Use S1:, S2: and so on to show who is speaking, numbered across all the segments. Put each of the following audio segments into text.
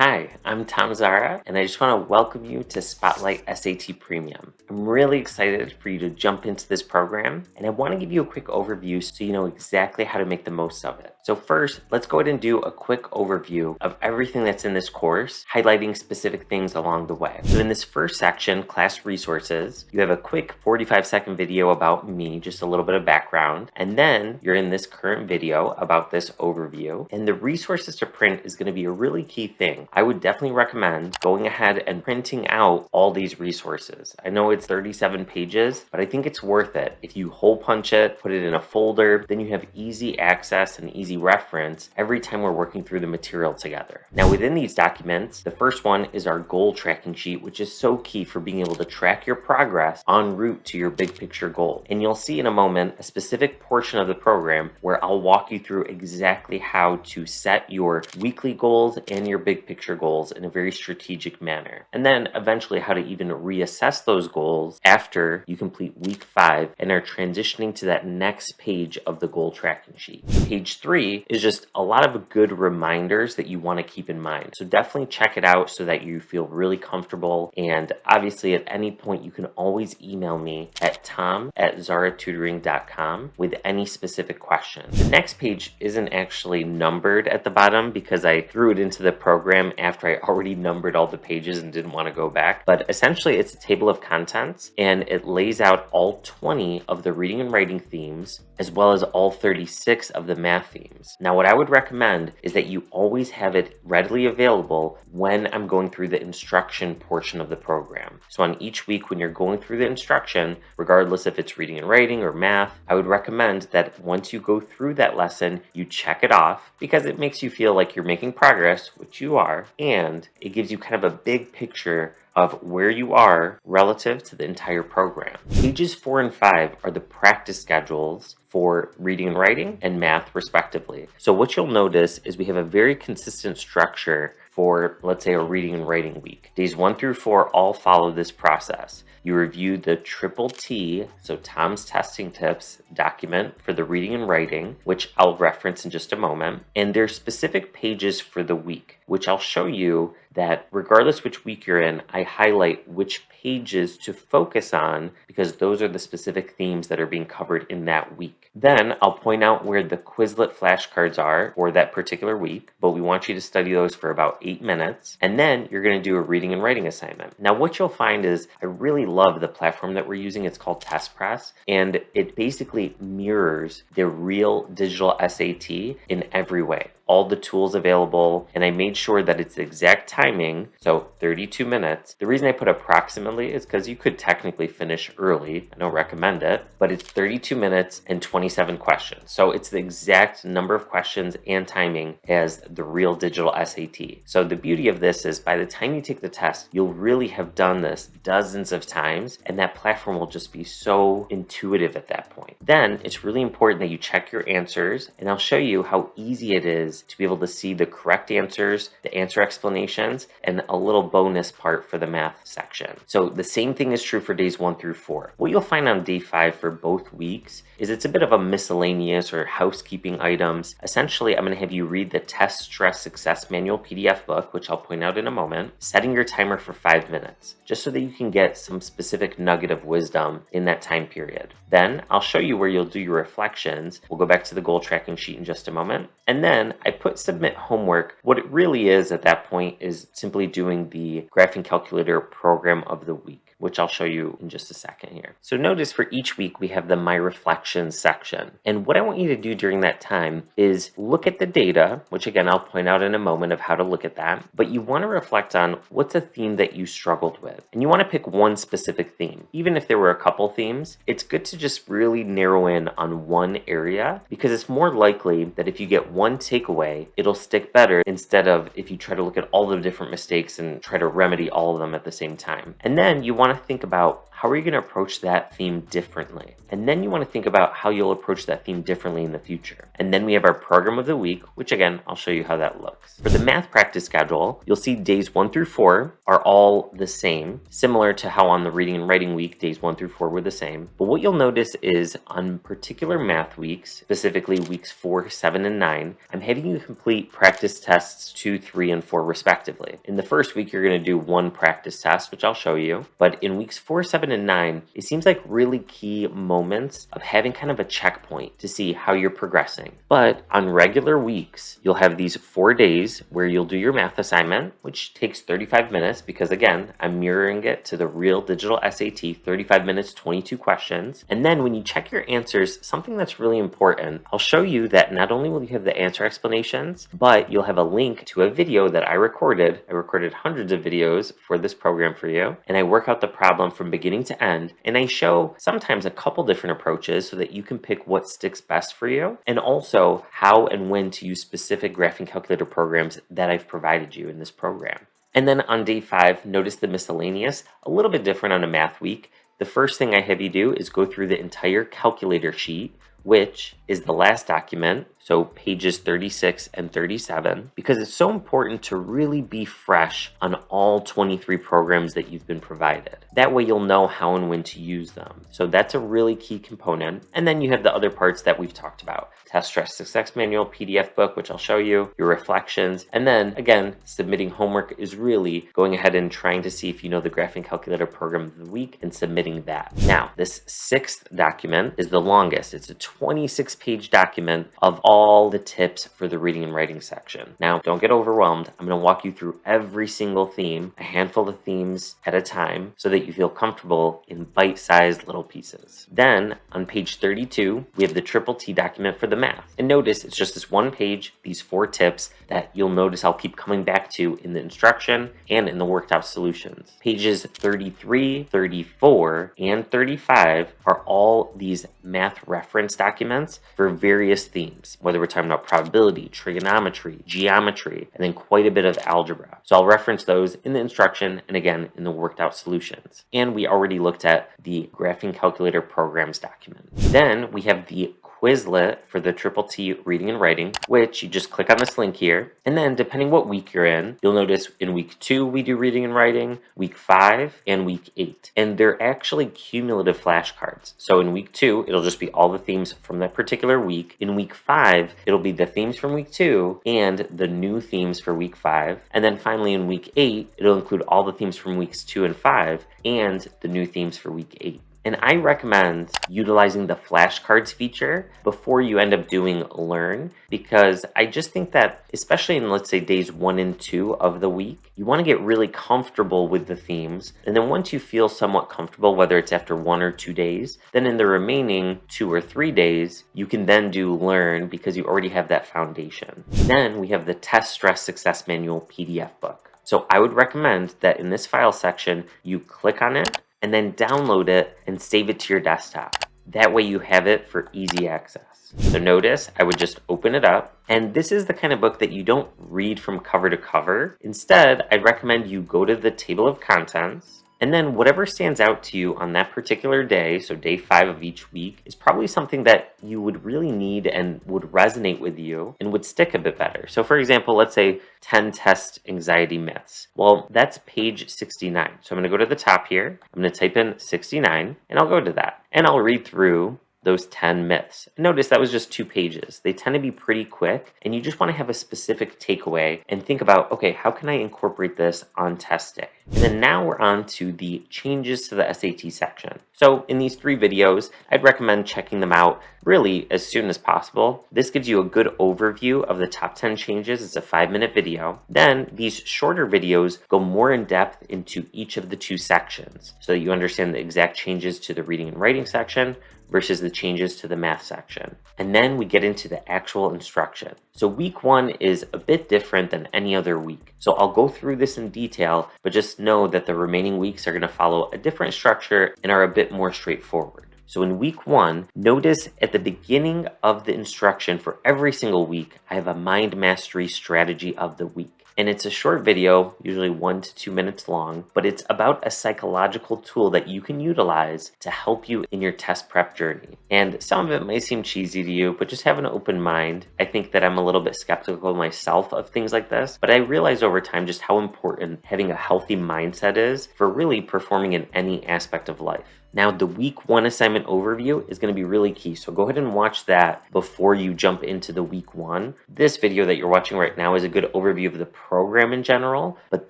S1: Hi, I'm Tom Zara, and I just want to welcome you to Spotlight SAT Premium. I'm really excited for you to jump into this program, and I want to give you a quick overview so you know exactly how to make the most of it. So first, let's go ahead and do a quick overview of everything that's in this course, highlighting specific things along the way. So in this first section, Class Resources, you have a quick 45-second video about me, just a little bit of background, and then you're in this current video about this overview, and the resources to print is going to be a really key thing. I would definitely recommend going ahead and printing out all these resources. I know it's 37 pages, but I think it's worth it. If you hole punch it, put it in a folder, then you have easy access and easy reference every time we're working through the material together. Now within these documents, the first one is our goal tracking sheet, which is so key for being able to track your progress en route to your big picture goal. And you'll see in a moment a specific portion of the program where I'll walk you through exactly how to set your weekly goals and your big picture goals in a very strategic manner. And then eventually how to even reassess those goals after you complete week 5 and are transitioning to that next page of the goal tracking sheet. Page 3 is just a lot of good reminders that you want to keep in mind. So definitely check it out so that you feel really comfortable. And obviously at any point you can always email me at tom@zaratutoring.com with any specific question. The next page isn't actually numbered at the bottom because I threw it into the program after I already numbered all the pages and didn't want to go back. But essentially it's a table of contents and it lays out all 20 of the reading and writing themes as well as all 36 of the math themes. Now what I would recommend is that you always have it readily available when I'm going through the instruction portion of the program. So on each week when you're going through the instruction, regardless if it's reading and writing or math, I would recommend that once you go through that lesson, you check it off because it makes you feel like you're making progress, which you are, and it gives you kind of a big picture of where you are relative to the entire program. Pages 4 and 5 are the practice schedules for reading and writing and math respectively. So what you'll notice is we have a very consistent structure for, let's say, a reading and writing week. Days 1 through 4 all follow this process. You review the triple T, so Tom's Testing Tips document for the reading and writing, which I'll reference in just a moment. And there's specific pages for the week, which I'll show you that regardless which week you're in, I highlight which pages to focus on because those are the specific themes that are being covered in that week. Then I'll point out where the Quizlet flashcards are for that particular week, but we want you to study those for about 8 minutes. And then you're going to do a reading and writing assignment. Now what you'll find is I really love the platform that we're using. It's called TestPress, and it basically mirrors the real digital SAT in every way. All the tools available, and I made sure that it's the exact timing, so 32 minutes. The reason I put approximately is because you could technically finish early. I don't recommend it, but it's 32 minutes and 27 questions. So it's the exact number of questions and timing as the real digital SAT. So the beauty of this is by the time you take the test, you'll really have done this dozens of times, and that platform will just be so intuitive at that point. Then it's really important that you check your answers, and I'll show you how easy it is to be able to see the correct answers, the answer explanations, and a little bonus part for the math section. So the same thing is true for days 1 through 4. What you'll find on day 5 for both weeks is it's a bit of a miscellaneous or housekeeping items. Essentially, I'm going to have you read the Test Stress Success Manual PDF book, which I'll point out in a moment, setting your timer for 5 minutes, just so that you can get some specific nugget of wisdom in that time period. Then I'll show you where you'll do your reflections. We'll go back to the goal tracking sheet in just a moment. And then I put submit homework. What it really is at that point is simply doing the graphing calculator program of the week, which I'll show you in just a second here. So notice for each week we have the My Reflections section. And what I want you to do during that time is look at the data, which again I'll point out in a moment of how to look at that, but you want to reflect on what's a theme that you struggled with. And you want to pick one specific theme. Even if there were a couple themes, it's good to just really narrow in on one area because it's more likely that if you get one takeaway, it'll stick better instead of if you try to look at all the different mistakes and try to remedy all of them at the same time. And then you want want to think about how are you going to approach that theme differently? And then you want to think about how you'll approach that theme differently in the future. And then we have our program of the week, which again, I'll show you how that looks. For the math practice schedule, you'll see days 1 through 4 are all the same, similar to how on the reading and writing week, days 1 through 4 were the same. But what you'll notice is on particular math weeks, specifically weeks 4, 7, and 9, I'm having you complete practice tests 2, 3, and 4 respectively. In the first week, you're going to do one practice test, which I'll show you. But in weeks 4, 7, and 9, it seems like really key moments of having kind of a checkpoint to see how you're progressing. But on regular weeks, you'll have these 4 days where you'll do your math assignment, which takes 35 minutes because again, I'm mirroring it to the real digital SAT, 35 minutes, 22 questions. And then when you check your answers, something that's really important, I'll show you that not only will you have the answer explanations, but you'll have a link to a video that I recorded. I recorded hundreds of videos for this program for you, and I work out the problem from beginning to end, and I show sometimes a couple different approaches so that you can pick what sticks best for you, and also how and when to use specific graphing calculator programs that I've provided you in this program. And then on day 5, notice the miscellaneous, a little bit different on a math week. The first thing I have you do is go through the entire calculator sheet, which is the last document, so pages 36 and 37, because it's so important to really be fresh on all 23 programs that you've been provided. That way you'll know how and when to use them. So that's a really key component. And then you have the other parts that we've talked about. Test Stress Success Manual, PDF book, which I'll show you, your reflections, and then again, submitting homework is really going ahead and trying to see if you know the Graphing Calculator program of the week and submitting that. Now, this 6th document is the longest. It's a 26-page document of all the tips for the reading and writing section. Now, don't get overwhelmed. I'm going to walk you through every single theme, a handful of themes at a time, so that you feel comfortable in bite-sized little pieces. Then, on page 32, we have the Triple T document for the math. And notice it's just this one page, these 4 tips that you'll notice I'll keep coming back to in the instruction and in the worked out solutions. Pages 33, 34, and 35 are all these math reference documents for various themes, whether we're talking about probability, trigonometry, geometry, and then quite a bit of algebra. So I'll reference those in the instruction and again in the worked out solutions. And we already looked at the Graphing Calculator programs document. Then we have the Quizlet for the Triple T reading and writing, which you just click on this link here. And then depending what week you're in, you'll notice in week 2, we do reading and writing, week 5, and week 8. And they're actually cumulative flashcards. So in week 2, it'll just be all the themes from that particular week. In week 5, it'll be the themes from week 2 and the new themes for week 5. And then finally in week 8, it'll include all the themes from weeks 2 and 5 and the new themes for week 8. And I recommend utilizing the flashcards feature before you end up doing Learn, because I just think that, especially in, let's say, days 1 and 2 of the week, you want to get really comfortable with the themes. And then once you feel somewhat comfortable, whether it's after 1 or 2 days, then in the remaining 2 or 3 days, you can then do Learn because you already have that foundation. Then we have the Test Stress Success Manual PDF book. So I would recommend that in this file section, you click on it, and then download it and save it to your desktop. That way you have it for easy access. So notice I would just open it up, and this is the kind of book that you don't read from cover to cover. Instead, I'd recommend you go to the table of contents, and then whatever stands out to you on that particular day, so day 5 of each week, is probably something that you would really need and would resonate with you and would stick a bit better. So for example, let's say 10 test anxiety myths. Well, that's page 69. So I'm going to go to the top here. I'm going to type in 69 and I'll go to that. And I'll read through those 10 myths. Notice that was just 2 pages. They tend to be pretty quick, and you just want to have a specific takeaway and think about, okay, how can I incorporate this on test day? And then now we're on to the changes to the SAT section. So in these 3 videos, I'd recommend checking them out really as soon as possible. This gives you a good overview of the top 10 changes. It's a 5-minute video. Then these shorter videos go more in depth into each of the 2 sections so that you understand the exact changes to the reading and writing section versus the changes to the math section. And then we get into the actual instruction. So week 1 is a bit different than any other week. So I'll go through this in detail, but just know that the remaining weeks are going to follow a different structure and are a bit more straightforward. So in week 1, notice at the beginning of the instruction for every single week, I have a mind mastery strategy of the week. And it's a short video, usually 1 to 2 minutes long, but it's about a psychological tool that you can utilize to help you in your test prep journey. And some of it may seem cheesy to you, but just have an open mind. I think that I'm a little bit skeptical myself of things like this, but I realized over time just how important having a healthy mindset is for really performing in any aspect of life. Now, the week 1 assignment overview is going to be really key. So go ahead and watch that before you jump into the week 1. This video that you're watching right now is a good overview of the program in general, but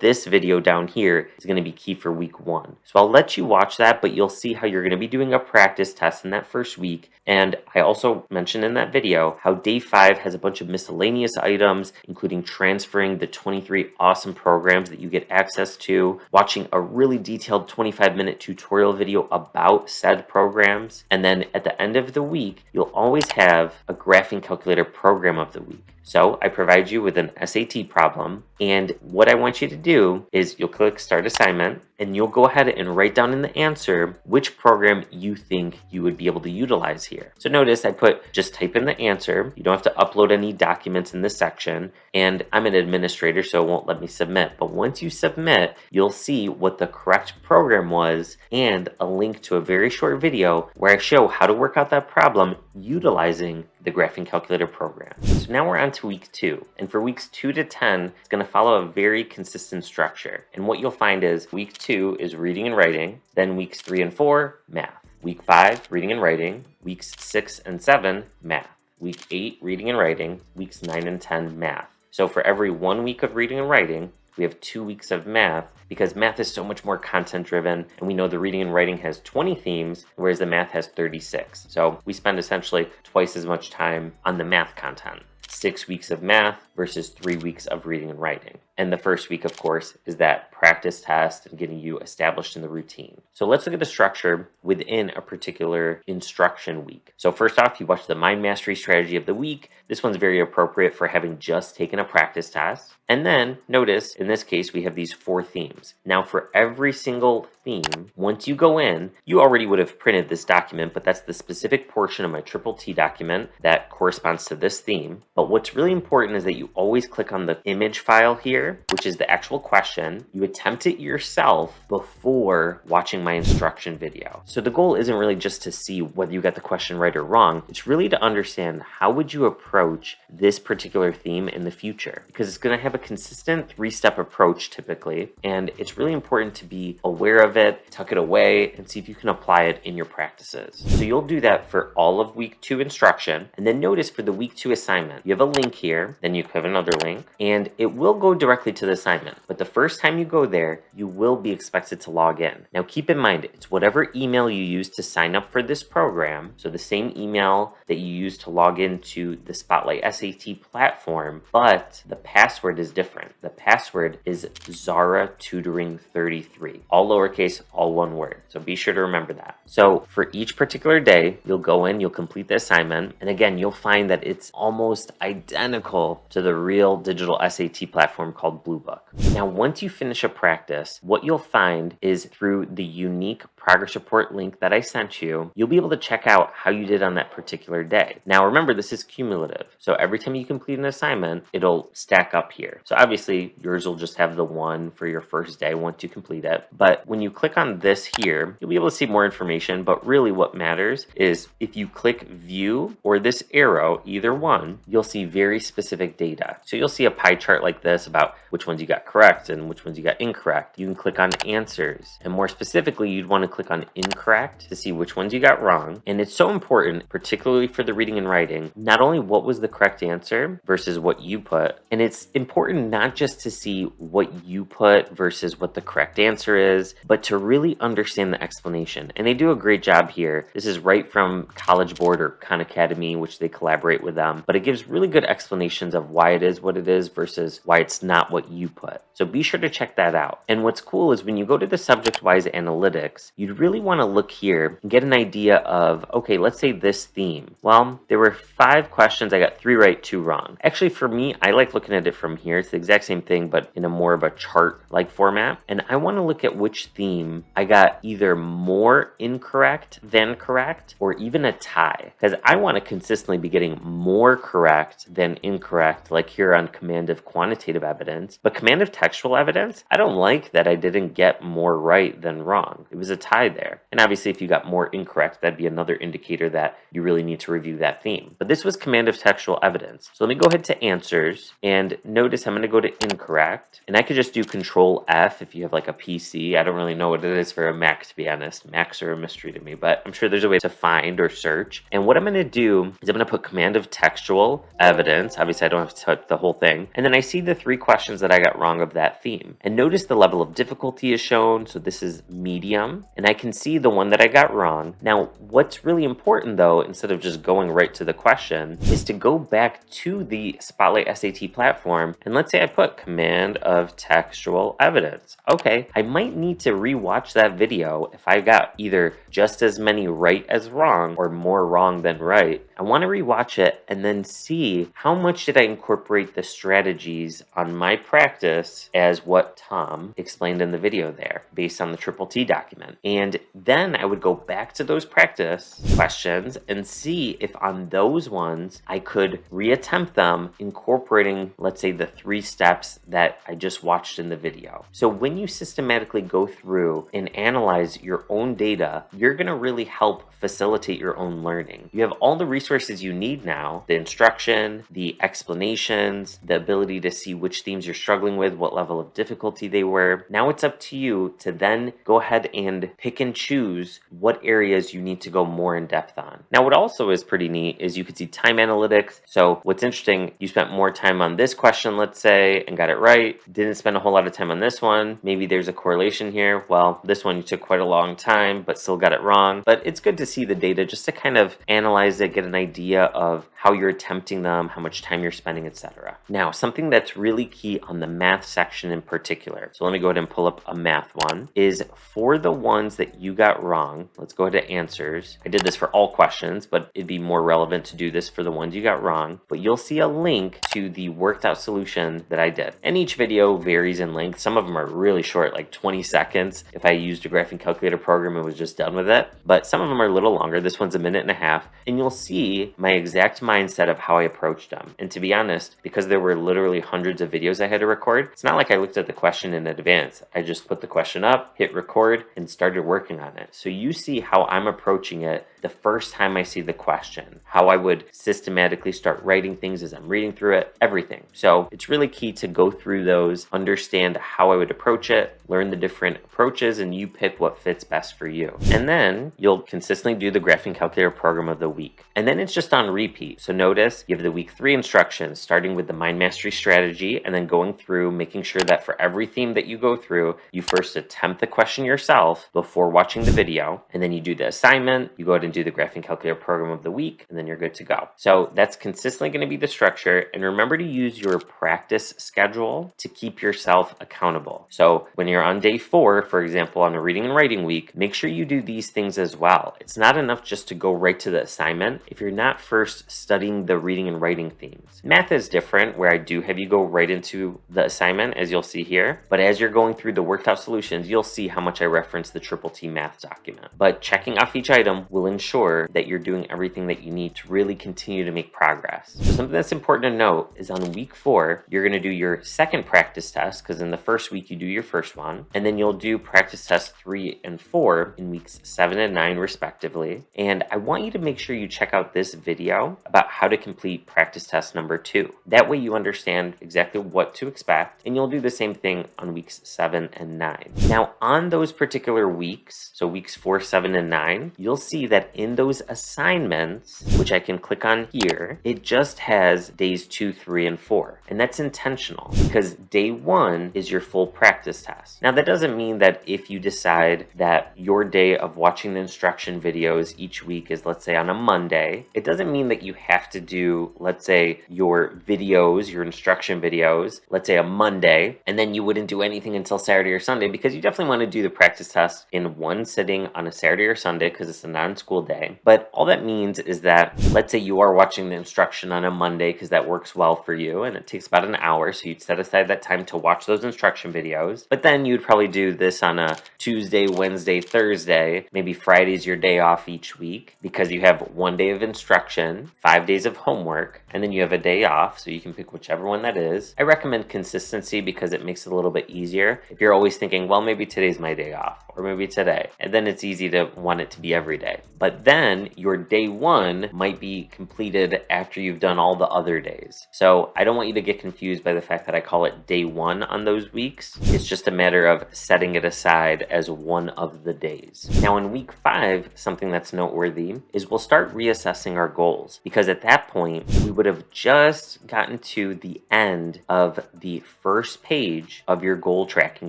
S1: this video down here is going to be key for week 1. So I'll let you watch that, but you'll see how you're going to be doing a practice test in that first week. And I also mentioned in that video how day 5 has a bunch of miscellaneous items, including transferring the 23 awesome programs that you get access to, watching a really detailed 25-minute tutorial video about said programs, and then at the end of the week, you'll always have a graphing calculator program of the week. So I provide you with an SAT problem, and what I want you to do is you'll click Start Assignment, and you'll go ahead and write down in the answer which program you think you would be able to utilize here. So notice I put just type in the answer. You don't have to upload any documents in this section, and I'm an administrator, so it won't let me submit. But once you submit, you'll see what the correct program was and a link to a very short video where I show how to work out that problem utilizing the graphing calculator program. So now we're on to week 2, and for weeks 2 to 10, it's going to follow a very consistent structure. And what you'll find is week 2 is reading and writing, then weeks 3 and 4, math. Week 5, reading and writing, weeks 6 and 7, math. Week 8, reading and writing, weeks 9 and 10, math. So for every 1 week of reading and writing, we have 2 weeks of math, because math is so much more content driven, and we know the reading and writing has 20 themes, whereas the math has 36. So we spend essentially twice as much time on the math content. 6 weeks of math versus 3 weeks of reading and writing. And the first week, of course, is that practice test and getting you established in the routine. So let's look at the structure within a particular instruction week. So first off, you watch the mind mastery strategy of the week. This one's very appropriate for having just taken a practice test. And then notice, in this case, we have these 4 themes. Now for every single theme, once you go in, you already would have printed this document, but that's the specific portion of my Triple T document that corresponds to this theme. But what's really important is that you always click on the image file here, which is the actual question. You attempt it yourself before watching my instruction video. So the goal isn't really just to see whether you got the question right or wrong. It's really to understand how would you approach this particular theme in the future, because it's going to have a consistent 3-step approach typically, and it's really important to be aware of it, tuck it away, and see if you can apply it in your practices. So you'll do that for all of week 2 instruction, and then notice for the week 2 assignment, you have a link here, then you have another link, and it will go directly to the assignment. But the first time you go there, you will be expected to log in. Now keep in mind, it's whatever email you use to sign up for this program, so the same email that you use to log into the Spotlight SAT platform, but the password is different. The password is Zara Tutoring 33, all lowercase, all one word. So be sure to remember that. So for each particular day, you'll go in, you'll complete the assignment, and again, you'll find that it's almost identical to the real digital SAT platform called Blue Book. Now, once you finish a practice, what you'll find is through the unique progress report link that I sent you, you'll be able to check out how you did on that particular day. Now, remember, this is cumulative. So every time you complete an assignment, it'll stack up here. So obviously, yours will just have the 1 for your first day once you complete it. But when you click on this here, you'll be able to see more information. But really what matters is if you click view or this arrow, either one, you'll see very specific data. So you'll see a pie chart like this about which ones you got correct and which ones you got incorrect. You can click on answers. And more specifically, you'd want to click on incorrect to see which ones you got wrong. And it's so important, particularly for the reading and writing, not only what was the correct answer versus what you put, and it's important not just to see what you put versus what the correct answer is, but to really understand the explanation. And they do a great job here. This is right from College Board or Khan Academy, which they collaborate with them, but it gives really good explanations of why it is what it is versus why it's not what you put. So be sure to check that out. And what's cool is when you go to the subject-wise analytics, you'd really want to look here and get an idea of, okay, let's say this theme. Well, there were 5 questions. I got 3 right, 2 wrong. Actually, for me, I like looking at it from here. It's the exact same thing, but in a more of a chart-like format. And I want to look at which theme I got either more incorrect than correct, or even a tie. Because I want to consistently be getting more correct than incorrect, like here on command of quantitative evidence. But command of textual evidence, I don't like that I didn't get more right than wrong. It was a tie there. And obviously, if you got more incorrect, that'd be another indicator that you really need to review that theme. But this was command of textual evidence. So let me go ahead to answers, and notice I'm going to go to incorrect. And I could just do Control F if you have like a PC. I don't really know what it is for a Mac, to be honest. Macs are a mystery to me, but I'm sure there's a way to find or search. And what I'm going to do is I'm going to put command of textual evidence. Obviously, I don't have to type the whole thing. And then I see the 3 questions that I got wrong of that theme. And notice the level of difficulty is shown. So this is medium. And I can see the one that I got wrong. Now, what's really important though, instead of just going right to the question, is to go back to the Spotlight SAT platform. And let's say I put command of textual evidence. Okay, I might need to rewatch that video if I got either just as many right as wrong or more wrong than right. I want to rewatch it and then see how much did I incorporate the strategies on my practice as what Tom explained in the video there based on the Triple T document. And then I would go back to those practice questions and see if on those ones I could reattempt them incorporating, let's say, the 3 steps that I just watched in the video. So when you systematically go through and analyze your own data, you're going to really help facilitate your own learning. You have all the resources you need now, the instruction, the explanations, the ability to see which themes you're struggling with, what level of difficulty they were. Now it's up to you to then go ahead and pick and choose what areas you need to go more in depth on. Now, what also is pretty neat is you can see time analytics. So what's interesting, you spent more time on this question, let's say, and got it right. Didn't spend a whole lot of time on this one. Maybe there's a correlation here. Well, this one you took quite a long time, but still got it wrong. But it's good to see the data just to kind of analyze it, get an idea of how you're attempting them, how much time you're spending, etc. Now, something that's really key on the math section in particular, so let me go ahead and pull up a math one, is for the ones that you got wrong, let's go ahead to answers. I did this for all questions, but it'd be more relevant to do this for the ones you got wrong. But you'll see a link to the worked out solution that I did. And each video varies in length. Some of them are really short, like 20 seconds. If I used a graphing calculator program and was just done with it. But some of them are a little longer. This one's a minute and a half. And you'll see my exact mindset of how I approached them. And to be honest, because there were literally hundreds of videos I had to record, it's not like I looked at the question in advance. I just put the question up, hit record, and started working on it. So you see how I'm approaching it the first time I see the question, how I would systematically start writing things as I'm reading through it, everything. So it's really key to go through those, understand how I would approach it, learn the different approaches, and you pick what fits best for you. And then you'll consistently do the graphing calculator program of the week. And then it's just on repeat. So notice you have the week 3 instructions, starting with the mind mastery strategy, and then going through, making sure that for every theme that you go through, you first attempt the question yourself before watching the video, and then you do the assignment, you go ahead and do the graphing calculator program of the week, and then you're good to go. So that's consistently going to be the structure. And remember to use your practice schedule to keep yourself accountable. So when you're on day 4, for example, on a reading and writing week, make sure you do these things as well. It's not enough just to go right to the assignment if you're not first studying the reading and writing themes. Math is different, where I do have you go right into the assignment, as you'll see here. But as you're going through the worked out solutions, you'll see how much I reference the Triple T math document. But checking off each item will ensure that you're doing everything that you need to really continue to make progress. So something that's important to note is on week 4, you're going to do your second practice test, because in the first week you do your first one, and then you'll do practice tests 3 and 4 in weeks 7 and 9 respectively. And I want you to make sure you check out this video about how to complete practice test number 2. That way you understand exactly what to expect, and you'll do the same thing on weeks 7 and 9. Now on those particular weeks, so weeks 4, 7, and 9, you'll see that in those assignments, which I can click on here, it just has days 2, 3, and 4. And that's intentional because day 1 is your full practice test. Now that doesn't mean that if you decide that your day of watching the instruction videos each week is, let's say, on a Monday, it doesn't mean that you have to do, let's say, your videos, your instruction videos, let's say a Monday, and then you wouldn't do anything until Saturday or Sunday, because you definitely want to do the practice test in one sitting on a Saturday or Sunday because it's a non-school day. But all that means is that, let's say you are watching the instruction on a Monday because that works well for you and it takes about an hour, so you'd set aside that time to watch those instruction videos. But then you'd probably do this on a Tuesday, Wednesday, Thursday. Maybe Friday's your day off each week because you have 1 day of instruction, 5 days of homework, and then you have a day off, so you can pick whichever one that is. I recommend consistency because it makes it a little bit easier. If you're always thinking, well, maybe today's my day off, or maybe today, and then it's easy to want it to be every day. But then your day one might be completed after you've done all the other days. So I don't want you to get confused by the fact that I call it day one on those weeks. It's just a matter of setting it aside as one of the days. Now in week 5, something that's noteworthy is we'll start reassessing our goals, because at that point we would have just gotten to the end of the first page of your goal tracking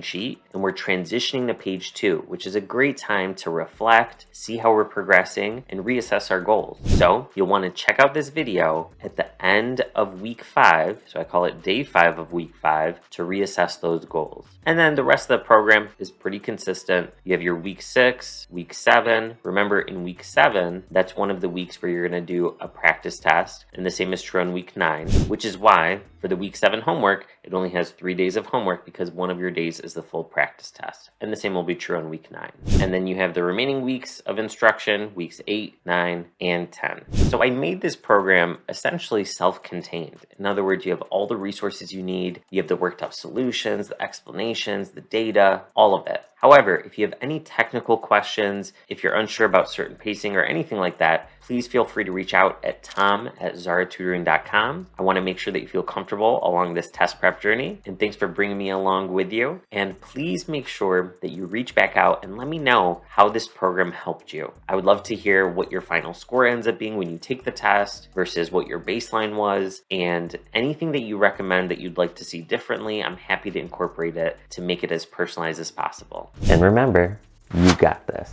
S1: sheet, and we're transitioning to page 2, which is a great time to reflect, see how we're progressing, and reassess our goals. So you'll want to check out this video at the end of week 5, so I call it day 5 of week 5, to reassess those goals. And then the rest of the program is pretty consistent. You have your week 6, week 7. Remember, in week 7, that's one of the weeks where you're going to do a practice test, and the same is true on week 9, which is why for the week 7 homework, it only has 3 days of homework because one of your days is the full practice test. And the same will be true on week 9. And then you have the remaining weeks of instruction, weeks 8, 9, and 10. So I made this program essentially self-contained. In other words, you have all the resources you need. You have the worked up solutions, the explanations, the data, all of it. However, if you have any technical questions, if you're unsure about certain pacing or anything like that, please feel free to reach out at tom@zaratutoring.com. I want to make sure that you feel comfortable along this test prep journey, and thanks for bringing me along with you. And please make sure that you reach back out and let me know how this program helped you. I would love to hear what your final score ends up being when you take the test versus what your baseline was, and anything that you recommend that you'd like to see differently. I'm happy to incorporate it to make it as personalized as possible. And remember, you got this.